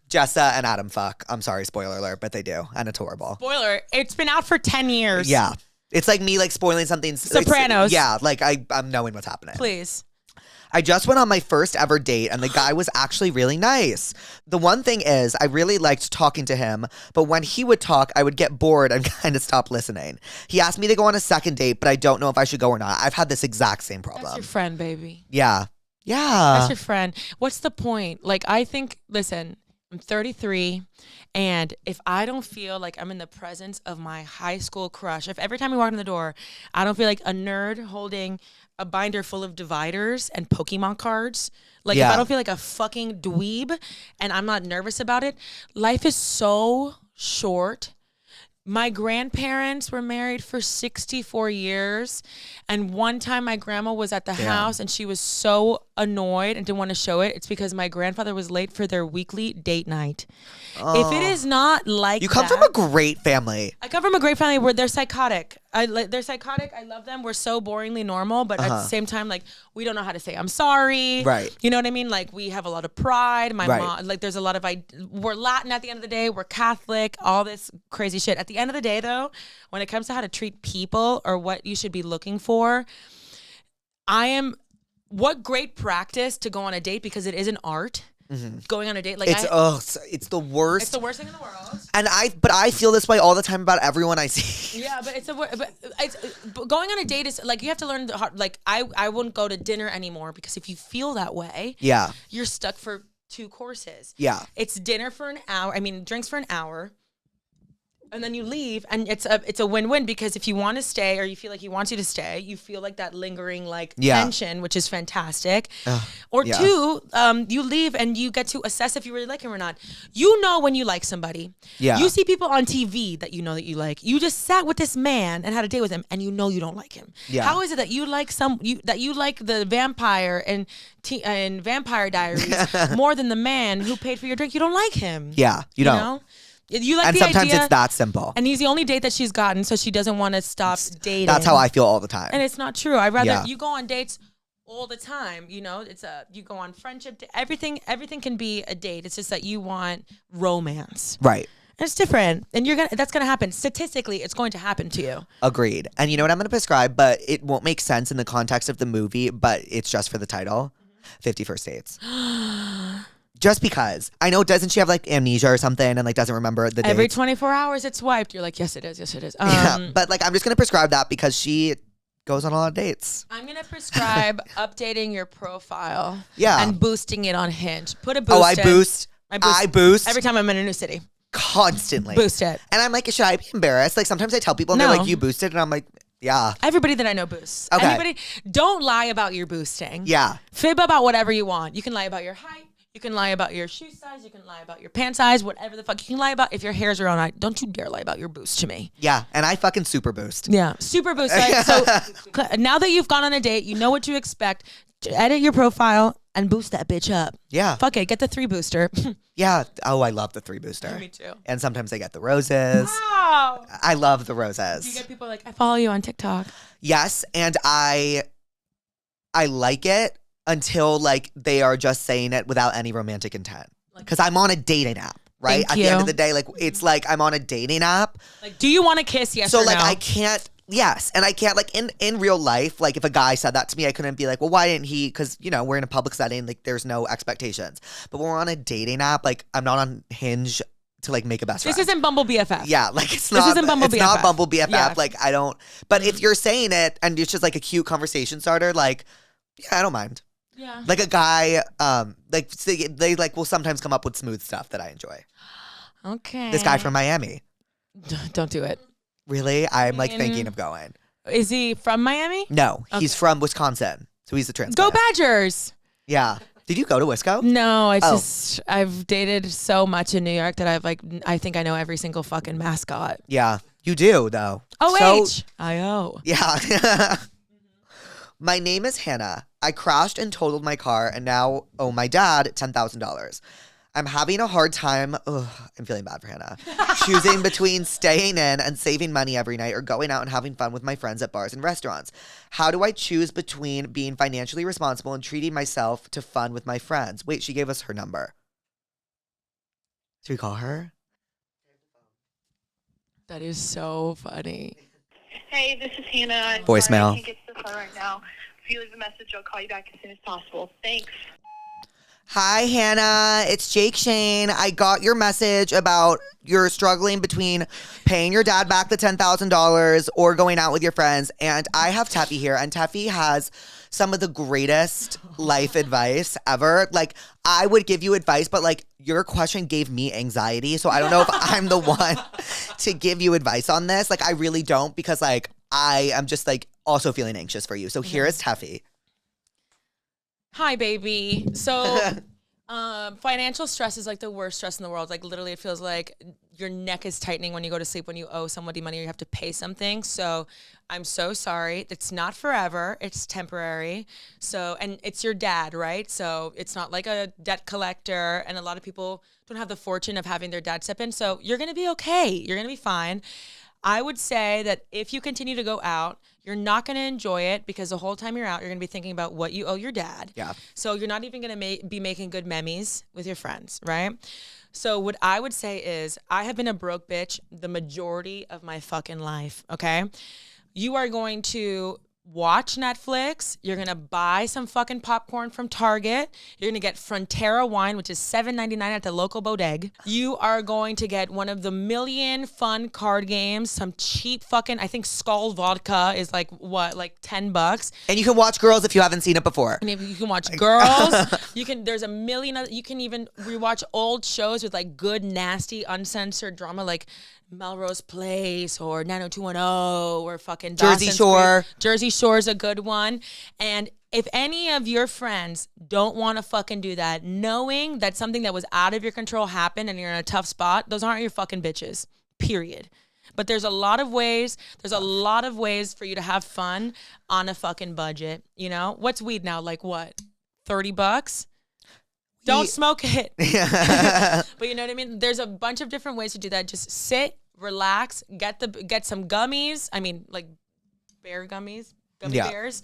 S1: Jessa and Adam fuck. I'm sorry, spoiler alert, but they do. And it's horrible.
S2: Spoiler, it's been out for 10 years.
S1: Yeah. It's like me like spoiling something.
S2: Sopranos.
S1: Yeah, like I'm knowing what's happening.
S2: Please.
S1: I just went on my first ever date and the guy was actually really nice. The one thing is I really liked talking to him, but when he would talk, I would get bored and kind of stop listening. He asked me to go on a second date, but I don't know if I should go or not. I've had this exact same problem.
S2: That's your friend, baby.
S1: Yeah. Yeah.
S2: That's your friend. What's the point? Like, I think, listen, I'm 33, and if I don't feel like I'm in the presence of my high school crush, if every time we walk in the door, I don't feel like a nerd holding a binder full of dividers and Pokemon cards, like if I don't feel like a fucking dweeb and I'm not nervous about it, life is so short. My grandparents were married for 64 years. And one time my grandma was at the house and she was so annoyed and didn't want to show it. It's because my grandfather was late for their weekly date night. If it is not like
S1: you come from a great family.
S2: I come from a great family where they're psychotic. They're psychotic. I love them. We're so boringly normal. But at the same time, like, we don't know how to say I'm sorry.
S1: Right.
S2: You know what I mean? Like, we have a lot of pride. My mom, like, there's a lot of, we're Latin at the end of the day. We're Catholic. All this crazy shit. At the end of the day, though, when it comes to how to treat people or what you should be looking for, what great practice to go on a date, because it is an art. Going on a date, like
S1: it's the worst.
S2: It's the worst thing in the world.
S1: And I feel this way all the time about everyone I see.
S2: Yeah, but but going on a date is like you have to learn the hard. Like I wouldn't go to dinner anymore because if you feel that way, you're stuck for 2 courses. Yeah, it's dinner for an hour. I mean, drinks for an hour. And then you leave, and it's a win-win because if you want to stay or you feel like he wants you to stay, you feel like that lingering tension, which is fantastic. Or 2, you leave and you get to assess if you really like him or not. You know when you like somebody. Yeah. You see people on TV that you know that you like. You just sat with this man and had a date with him, and you know you don't like him. Yeah. How is it that you like the vampire and Vampire Diaries more than the man who paid for your drink? You don't like him. Yeah, you don't. Know? You like
S1: and
S2: the
S1: sometimes
S2: idea,
S1: it's that simple.
S2: And he's the only date that she's gotten, so she doesn't want to stop dating.
S1: That's how I feel all the time.
S2: And it's not true. I'd rather you go on dates all the time. You know, you go on friendship. Everything can be a date. It's just that you want romance. Right. And it's different. And that's gonna happen. Statistically, it's going to happen to you.
S1: Agreed. And you know what I'm gonna prescribe, but it won't make sense in the context of the movie, but it's just for the title. 50 First Dates. Just because. I know, doesn't she have like amnesia or something and like doesn't remember the
S2: Every
S1: dates?
S2: 24 hours it's wiped. You're like, yes, it is. Yes, it is.
S1: Yeah, but like I'm just going to prescribe that because she goes on a lot of dates.
S2: I'm going to prescribe updating your profile.
S1: Yeah.
S2: And boosting it on Hinge. Put a boost
S1: Oh, I
S2: in.
S1: boost. I boost.
S2: Every time I'm in a new city.
S1: Constantly.
S2: Boost it.
S1: And I'm like, should I be embarrassed? Like sometimes I tell people and
S2: No.
S1: they're like, you boosted? And I'm like, yeah.
S2: Everybody that I know boosts.
S1: Okay.
S2: Anybody, don't lie about your boosting.
S1: Yeah.
S2: Fib about whatever you want. You can lie about your height. You can lie about your shoe size. You can lie about your pant size. Whatever the fuck. You can lie about if your hair's around eye. Don't you dare lie about your boost to me.
S1: Yeah. And I fucking super boost.
S2: Yeah. Super boost. Like, so now that you've gone on a date, you know what to expect. Edit your profile and boost that bitch up.
S1: Yeah.
S2: Fuck it. Get the 3 booster.
S1: Yeah. Oh, I love the 3 booster.
S2: Me too.
S1: And sometimes I get the roses.
S2: Wow.
S1: I love the roses.
S2: You get people like, I follow you on TikTok.
S1: Yes, and I like it until like they are just saying it without any romantic intent. Because I'm on a dating app, right?
S2: Thank
S1: At
S2: you.
S1: the end of the day, like it's like I'm on a dating app.
S2: Like, do you want to kiss? Yes
S1: So
S2: or
S1: like
S2: no?
S1: I can't. Yes, and I can't like in real life. Like if a guy said that to me, I couldn't be like, well, why didn't he? Because you know we're in a public setting. Like there's no expectations. But when we're on a dating app, like I'm not on Hinge to like make a best friend.
S2: This isn't Bumble BFF.
S1: Yeah, like it's
S2: This
S1: not.
S2: isn't Bumble
S1: it's not
S2: BFF.
S1: Bumble BFF.
S2: Yeah.
S1: Like I don't. But if you're saying it and it's just like a cute conversation starter, like yeah, I don't mind.
S2: Yeah.
S1: Like a guy, like they like will sometimes come up with smooth stuff that I enjoy.
S2: Okay.
S1: This guy from Miami.
S2: Don't do it.
S1: Really, I'm like thinking of going.
S2: Is he from Miami?
S1: No, he's
S2: Okay.
S1: from Wisconsin, so he's a
S2: Go
S1: transplant.
S2: Badgers.
S1: Yeah. Did you go to Wisco?
S2: No, it's
S1: Oh.
S2: just I've dated so much in New York that I think I know every single fucking mascot.
S1: Yeah, you do though.
S2: OH. IO.
S1: Yeah. My name is Hannah. I crashed and totaled my car and now owe my dad $10,000. I'm having a hard time. Ugh, I'm feeling bad for Hannah. Choosing between staying in and saving money every night or going out and having fun with my friends at bars and restaurants. How do I choose between being financially responsible and treating myself to fun with my friends? Wait, she gave us her number. Should we call her?
S2: That is so funny.
S4: Hey, this is Hannah. I'm
S1: Voicemail.
S4: sorry I can't get to the phone right now. If you leave a message, I'll call you back as soon as possible. Thanks.
S1: Hi, Hannah. It's Jake Shane. I got your message about you're struggling between paying your dad back the $10,000 or going out with your friends. And I have Tefi here, and Tefi has some of the greatest life advice ever. Like, I would give you advice, but like your question gave me anxiety. So I don't know if I'm the one to give you advice on this. Like, I really don't because like I am just like also feeling anxious for you. So here is Tefi.
S2: Hi, baby. So, financial stress is like the worst stress in the world. Like literally, it feels like your neck is tightening when you go to sleep when you owe somebody money or you have to pay something. So, I'm so sorry. It's not forever. It's temporary. So, and it's your dad, right? So, it's not like a debt collector. And a lot of people don't have the fortune of having their dad step in. So, you're gonna be okay. You're gonna be fine. I would say that if you continue to go out, you're not going to enjoy it because the whole time you're out, you're going to be thinking about what you owe your dad.
S1: Yeah.
S2: So you're not even going to be making good memes with your friends, right? So what I would say is I have been a broke bitch the majority of my fucking life, okay? You are going to watch Netflix. You're going to buy some fucking popcorn from Target. You're going to get Frontera wine, which is $7.99 at the local bodega. You are going to get one of the million fun card games, some cheap fucking, I think Skull vodka is like, what, like $10?
S1: And you can watch Girls if you haven't seen it before.
S2: And if you can watch Girls, there's a million other, you can even rewatch old shows with like good, nasty, uncensored drama like Melrose Place or 90210 or fucking
S1: Jersey
S2: Dawson's
S1: Shore.
S2: Creek. Jersey Shore is a good one. And if any of your friends don't want to fucking do that, knowing that something that was out of your control happened and you're in a tough spot, those aren't your fucking bitches, period. But there's a lot of ways for you to have fun on a fucking budget, you know? What's weed now? Like what? $30? Don't smoke it. But you know what I mean? There's a bunch of different ways to do that. Just sit, relax, get some gummies. I mean, like bear gummies, gummy bears,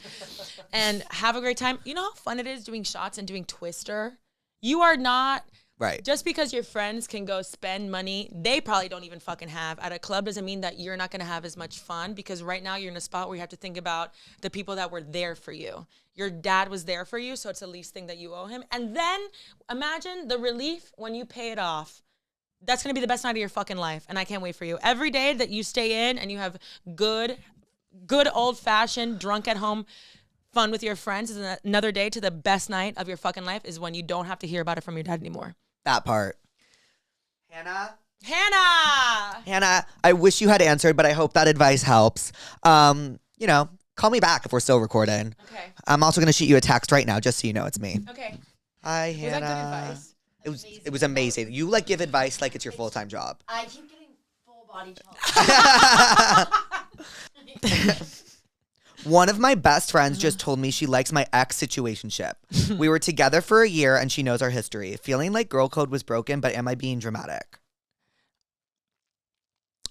S2: and have a great time. You know how fun it is doing shots and doing Twister? You are not
S1: Right.
S2: Just because your friends can go spend money they probably don't even fucking have at a club doesn't mean that you're not going to have as much fun, because right now you're in a spot where you have to think about the people that were there for you. Your dad was there for you, so it's the least thing that you owe him. And then imagine the relief when you pay it off. That's going to be the best night of your fucking life, and I can't wait for you. Every day that you stay in and you have good old-fashioned drunk at home fun with your friends is another day to the best night of your fucking life is when you don't have to hear about it from your dad anymore.
S1: That part. Hannah,
S2: Hannah,
S1: I wish you had answered, but I hope that advice helps. Call me back if we're still recording.
S2: Okay.
S1: I'm also going to shoot you a text right now just so you know it's me.
S2: Okay.
S1: Hi,
S2: Was
S1: Hannah.
S2: that good advice?
S1: It was amazing. You give advice like it's your full-time job.
S3: I keep getting full body chills.
S1: One of my best friends just told me she likes my ex-situationship. We were together for a year and she knows our history. Feeling like girl code was broken, but am I being dramatic?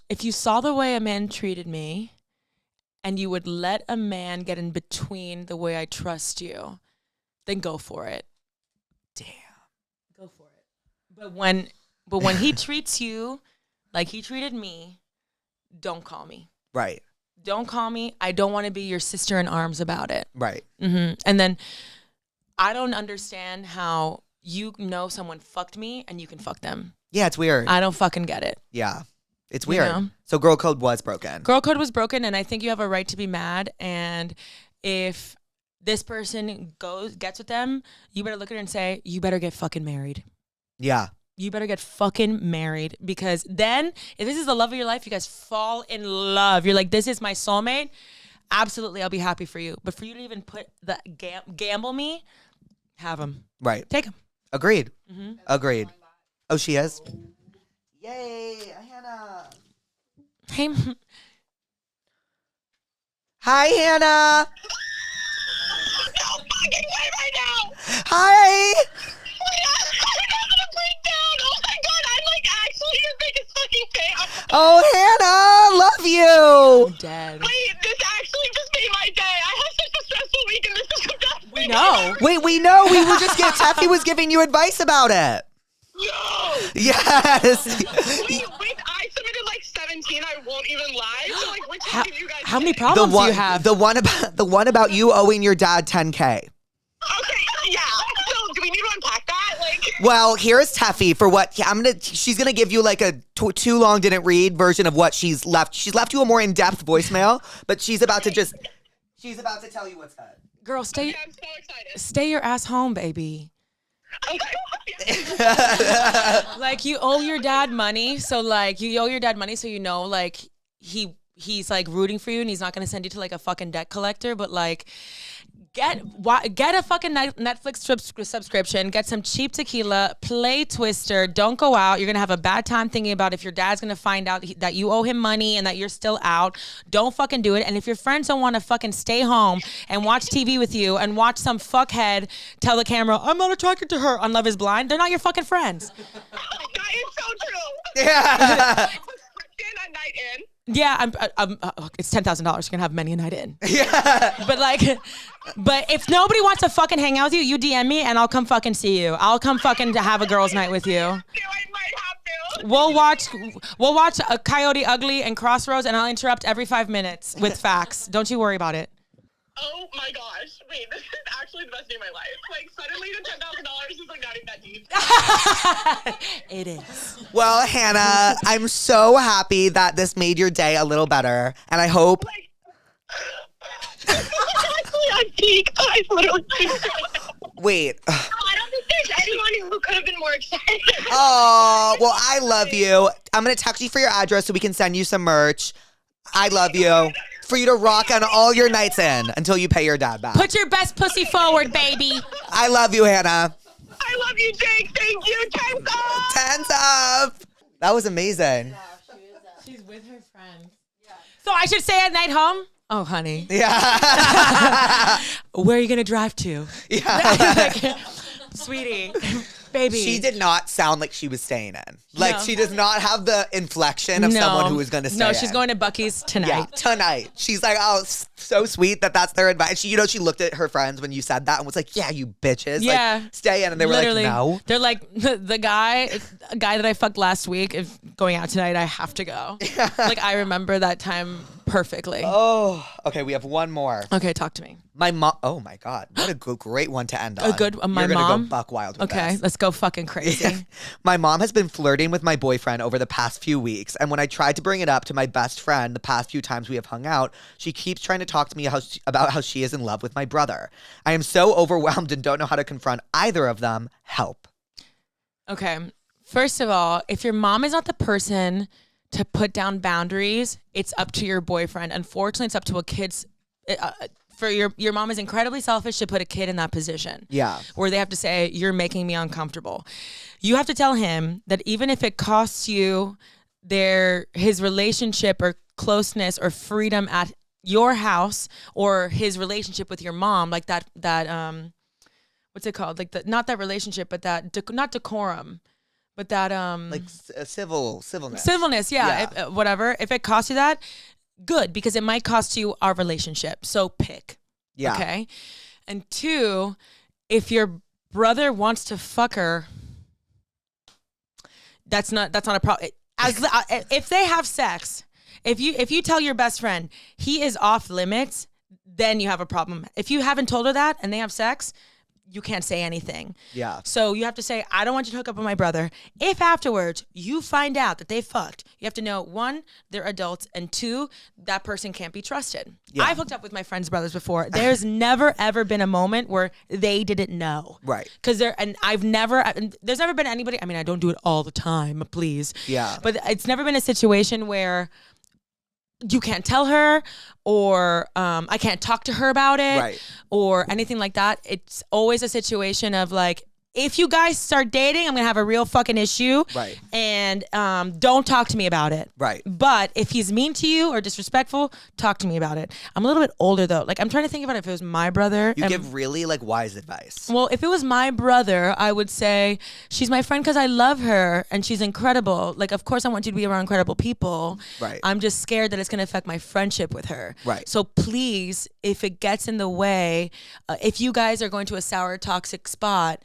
S2: If you saw the way a man treated me and you would let a man get in between the way I trust you, then go for it.
S1: Damn.
S2: Go for it. But when he treats you like he treated me, don't call me.
S1: Right.
S2: Don't call me. I don't want to be your sister in arms about it.
S1: Right.
S2: Mm-hmm. And then I don't understand how you know someone fucked me and you can fuck them.
S1: Yeah, it's weird.
S2: I don't fucking get it.
S1: Yeah. It's weird.
S2: know?
S1: So girl code was broken.
S2: Girl code was broken, and I think you have a right to be mad. And if this person gets with them, you better look at her and say, you better get fucking married.
S1: Yeah.
S2: You better get fucking married, because then if this is the love of your life, you guys fall in love. You're like, this is my soulmate. Absolutely, I'll be happy for you. But for you to even put the gamble me, have him.
S1: Right.
S2: Take him.
S1: Agreed.
S2: Mm-hmm.
S1: Agreed. Oh, she is? Yay, Hannah.
S2: Hey.
S1: Hi, Hannah.
S4: No fucking way right now!
S1: Hi.
S4: I'm gonna break down! Oh my god, I'm like actually your biggest fucking fan!
S1: Oh, Hannah, love you.
S2: I'm dead.
S4: Wait, this actually just made my day. I had such a stressful week and this is the best
S2: We
S4: week
S2: know.
S4: ever.
S1: Wait, we know. We were just Tefi was giving you advice about it.
S4: No!
S1: Yes.
S4: Wait, I submitted like 17, I won't even lie. So like, which one did you guys
S2: How many
S4: pick?
S2: problems do you have?
S1: The one about you owing your dad $10K.
S4: Okay, yeah. So do we need to unpack that? Like,
S1: Well, here's Tefi for what she's gonna give you like a too long didn't read version of what she's left. She's left you a more in-depth voicemail, but she's about to tell you what's good.
S2: Girl,
S4: okay, I'm so excited.
S2: stay your ass home, baby.
S4: Okay.
S2: Like, you owe your dad money, so you know, like, he's like rooting for you, and he's not gonna send you to like a fucking debt collector, but like, get a fucking Netflix subscription, get some cheap tequila, play Twister, don't go out. You're gonna have a bad time thinking about if your dad's gonna find out that you owe him money and that you're still out. Don't fucking do it. And if your friends don't want to fucking stay home and watch TV with you and watch some fuckhead tell the camera, I'm not attracted to her on Love is Blind, they're not your fucking friends.
S4: That is so true.
S1: Yeah.
S4: Subscription a night in.
S2: Yeah, it's $10,000. You're gonna have many a night in.
S1: Yeah.
S2: But if nobody wants to fucking hang out with you, you DM me and I'll come fucking see you. I'll come fucking to have a girls' night with you.
S4: I might have to.
S2: We'll watch a Coyote Ugly and Crossroads, and I'll interrupt every 5 minutes with facts. Don't you worry about it.
S4: Oh my gosh. Wait, this is actually the best day of my life. Like, suddenly the $10,000 is like not even that deep.
S2: It is.
S1: Well, Hannah, I'm so happy that this made your day a little better, and I hope.
S4: Like, actually on peak. I literally peaked.
S1: Wait.
S4: I don't think there's anyone who could have been more excited.
S1: Oh, well, I love you. I'm gonna text you for your address so we can send you some merch. I love you. For you to rock on all your nights in until you pay your dad back.
S2: Put your best pussy forward, baby.
S1: I love you, Hannah.
S4: I love you, Jake. Thank you. Time's up.
S1: Tens up. That was amazing.
S2: She's with her friends. Yeah. So I should stay at night home? Oh, honey.
S1: Yeah.
S2: Where are you going to drive to?
S1: Yeah.
S2: Like, sweetie, baby.
S1: She did not sound like she was staying in. Like,
S2: No.
S1: she does not have the inflection of someone who is going to stay
S2: No,
S1: in.
S2: she's going to Buc-ee's tonight.
S1: Yeah, tonight. She's like, oh, so sweet that's their advice. She, she looked at her friends when you said that and was like, yeah, you bitches.
S2: Yeah.
S1: Like, stay in. And they were
S2: Literally.
S1: like, no.
S2: They're like, a guy that I fucked last week is going out tonight. I have to go. Like, I remember that time perfectly.
S1: Oh, okay. We have one more.
S2: Okay, talk to me.
S1: My mom. Oh my God. What a great one to end on.
S2: My
S1: You're gonna
S2: mom?
S1: go buck wild with
S2: Okay,
S1: this.
S2: let's go fucking crazy.
S1: My mom has been flirting with my boyfriend over the past few weeks, and when I tried to bring it up to my best friend the past few times we have hung out, she keeps trying to talk to me about how she is in love with my brother. I am so overwhelmed and don't know how to confront either of them. Help.
S2: Okay, first of all, if your mom is not the person to put down boundaries, it's up to your boyfriend. Unfortunately, it's up to a kid's. For your mom is incredibly selfish to put a kid in that position.
S1: Yeah.
S2: Where they have to say, you're making me uncomfortable. You have to tell him that even if it costs you his relationship or closeness or freedom at your house or his relationship with your mom, like that what's it called? Like not that relationship, but that not decorum, but that
S1: Like civilness.
S2: Civilness, yeah. Whatever. If it costs you that, good, because it might cost you our relationship. So pick.
S1: Yeah.
S2: Okay. And 2, if your brother wants to fuck her, that's not a problem. If they have sex, if you tell your best friend he is off limits, then you have a problem. If you haven't told her that and they have sex, you can't say anything.
S1: Yeah.
S2: So you have to say, I don't want you to hook up with my brother. If afterwards you find out that they fucked, you have to know, 1, they're adults, and 2, that person can't be trusted.
S1: Yeah.
S2: I've hooked up with my friends' brothers before. There's never ever been a moment where they didn't know.
S1: Right.
S2: Because there's never been anybody, I mean, I don't do it all the time, please.
S1: Yeah.
S2: But it's never been a situation where you can't tell her, or I can't talk to her about it,
S1: Right.
S2: or anything like that. It's always a situation of like, if you guys start dating, I'm gonna have a real fucking issue.
S1: Right.
S2: And don't talk to me about it.
S1: Right.
S2: But if he's mean to you or disrespectful, talk to me about it. I'm a little bit older though. Like, I'm trying to think about if it was my brother.
S1: You give really like wise advice.
S2: Well, if it was my brother, I would say she's my friend because I love her and she's incredible. Like, of course I want you to be around incredible people.
S1: Right.
S2: I'm just scared that it's going to affect my friendship with her.
S1: Right.
S2: So please, if it gets in the way, if you guys are going to a sour, toxic spot,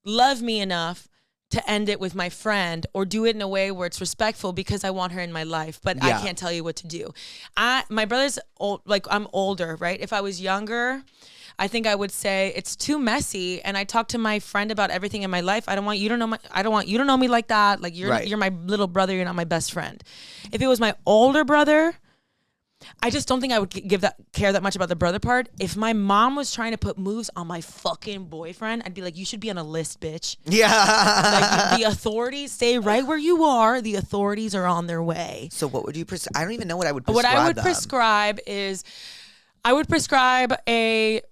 S2: love me enough to end it with my friend, or do it in a way where it's respectful because I want her in my life, but
S1: Yeah.
S2: I can't tell you what to do. My brother's old, like, I'm older, right? If I was younger, I think I would say it's too messy, and I talk to my friend about everything in my life. I don't want you to know me like that. Like, you're my little brother, you're not my best friend. If it was my older brother, I just don't think I would care that much about the brother part. If my mom was trying to put moves on my fucking boyfriend, I'd be like, you should be on a list, bitch.
S1: Yeah.
S2: Like, the authorities, stay right where you are. The authorities are on their way.
S1: So what would you I don't even know what I would prescribe.
S2: What I would
S1: them.
S2: prescribe is, I would prescribe a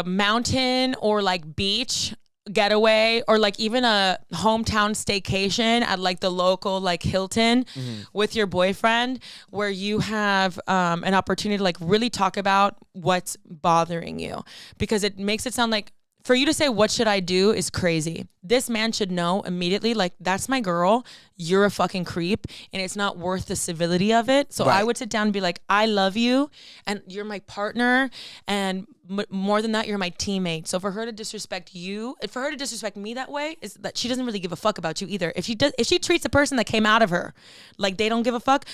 S2: mountain or like beach getaway, or like even a hometown staycation at like the local like Hilton with your boyfriend, where you have an opportunity to like really talk about what's bothering you, because it makes it sound like, for you to say, what should I do, is crazy. This man should know immediately, like, that's my girl, you're a fucking creep, and it's not worth the civility of it. So I would sit down and be like, I love you, and you're my partner, and more than that, you're my teammate. So for her to disrespect you, for her to disrespect me that way, is that she doesn't really give a fuck about you either. If she treats the person that came out of her like they don't give a fuck,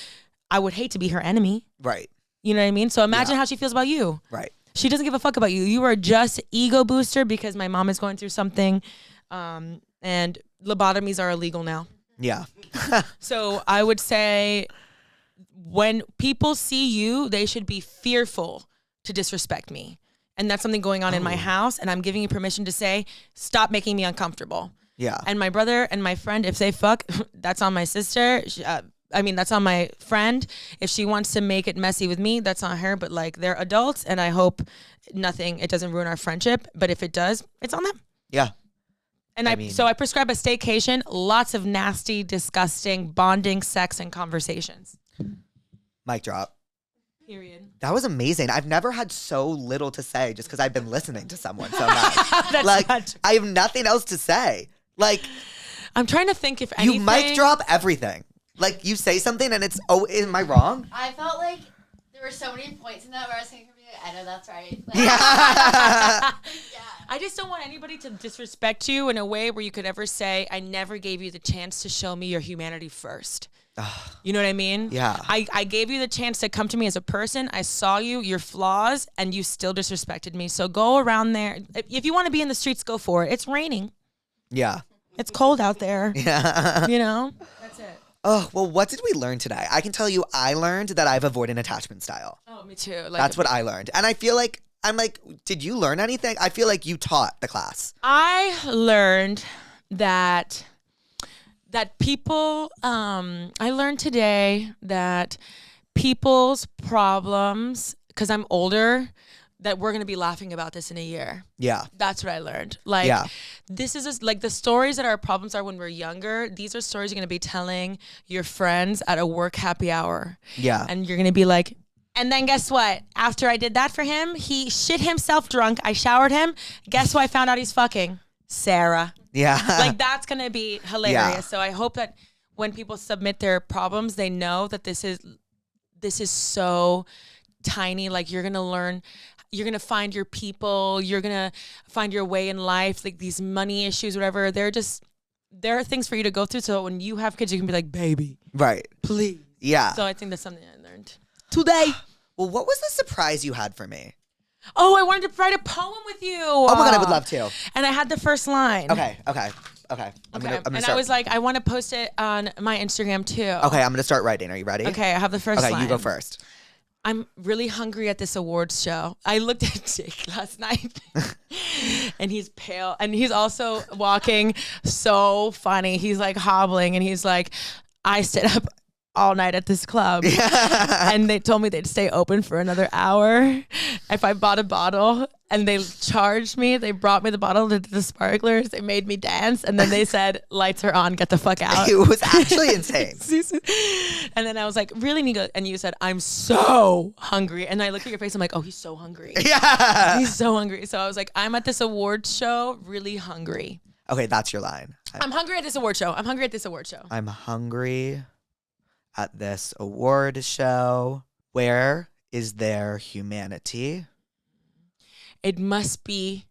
S2: I would hate to be her enemy.
S1: Right.
S2: You know what I mean? So imagine how she feels about you.
S1: Right.
S2: She doesn't give a fuck about you. You are just ego booster because my mom is going through something, and lobotomies are illegal now.
S1: Yeah.
S2: So I would say, when people see you, they should be fearful to disrespect me. And that's something going on in my house, and I'm giving you permission to say, stop making me uncomfortable.
S1: Yeah.
S2: And my brother and my friend, if they fuck, that's on my sister. That's on my friend. If she wants to make it messy with me, that's on her. But like, they're adults, and I hope it doesn't ruin our friendship. But if it does, it's on them.
S1: Yeah.
S2: And I prescribe a staycation, lots of nasty, disgusting bonding, sex, and conversations.
S1: Mic drop.
S2: Period.
S1: That was amazing. I've never had so little to say just because I've been listening to someone so much.
S2: That's
S1: like,
S2: not true.
S1: I have nothing else to say. Like,
S2: I'm trying to think if anything.
S1: you mic drop everything. Like, you say something and it's, oh, am I wrong?
S3: I felt like there were so many points in that where I was thinking, I know that's right. Like,
S1: Yeah.
S2: I just don't want anybody to disrespect you in a way where you could ever say, I never gave you the chance to show me your humanity first. You know what I mean?
S1: Yeah.
S2: I gave you the chance to come to me as a person. I saw you, your flaws, and you still disrespected me. So go around there. If you want to be in the streets, go for it. It's raining.
S1: Yeah.
S2: It's cold out there.
S1: Yeah.
S2: You know? That's it.
S1: Oh, well, what did we learn today? I can tell you I learned that I have avoidant attachment style.
S2: Oh, me too. Like,
S1: That's what I learned. And I feel like, I'm like, did you learn anything? I feel like you taught the class.
S2: I learned that people, I learned today that people's problems, because I'm older, that we're going to be laughing about this in a year.
S1: Yeah.
S2: That's what I learned. Like,
S1: Yeah.
S2: this is just, like the stories that our problems are when we're younger. These are stories you're going to be telling your friends at a work happy hour.
S1: Yeah.
S2: And you're going to be like, and then guess what? After I did that for him, he shit himself drunk. I showered him. Guess who I found out he's fucking? Sarah.
S1: Yeah.
S2: Like, that's going to be hilarious.
S1: Yeah.
S2: So I hope that when people submit their problems, they know that this is so tiny. Like, you're going to learn, you're going to find your people, you're going to find your way in life, like these money issues, whatever. There are things for you to go through. So when you have kids, you can be like, baby,
S1: Right.
S2: please.
S1: Yeah.
S2: So I think that's something I learned today.
S1: Well, what was the surprise you had for me?
S2: Oh, I wanted to write a poem with you.
S1: Oh my God, I would love to.
S2: And I had the first line.
S1: Okay. I'm gonna
S2: And
S1: start.
S2: I was like, I want to post it on my Instagram too.
S1: Okay, I'm gonna start writing. Are you ready?
S2: Okay, I have the first line.
S1: Okay, you go first.
S2: I'm really hungry at this awards show. I looked at Jake last night and he's pale and he's also walking so funny. He's like hobbling and he's like, I stayed up all night at this club and they told me they'd stay open for another hour if I bought a bottle, and they charged me. They brought me the bottle to the sparklers. They made me dance, and then they said, lights are on, get the fuck out.
S1: It was actually insane.
S2: And then I was like, really, Nico? And you said, I'm so hungry. And I looked at your face, I'm like, oh, he's so hungry.
S1: Yeah.
S2: He's so hungry. So I was like, I'm at this awards show really hungry.
S1: Okay, that's your line.
S2: I'm hungry at this award show. I'm hungry at this award show.
S1: I'm hungry at this award show. Where is their humanity?
S2: It must be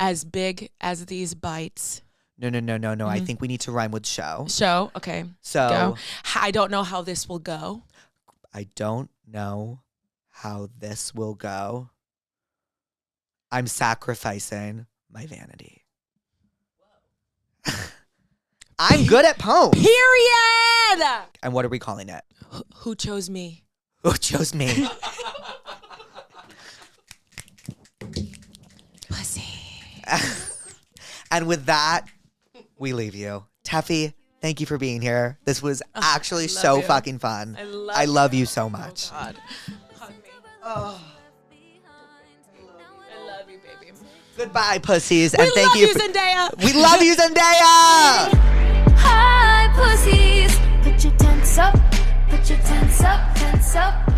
S2: as big as these bites.
S1: No. I think we need to rhyme with show.
S2: Show? Okay.
S1: So
S2: Go. I don't know how this will go.
S1: I don't know how this will go. I'm sacrificing my vanity. I'm good at poems.
S2: Period!
S1: And what are we calling it?
S2: Who chose me?
S1: Who chose me?
S2: Pussy.
S1: And with that, we leave you. Tefi, thank you for being here. This was actually so
S2: you.
S1: fucking fun.
S2: I
S1: love you so much.
S2: Oh, God. Hug me.
S1: Oh.
S2: I love you, baby.
S1: Goodbye, pussies.
S2: We
S1: and thank
S2: love
S1: you.
S2: you, Zendaya.
S1: We love you, Zendaya.
S5: Hi, pussies. Put your tents up, tense up.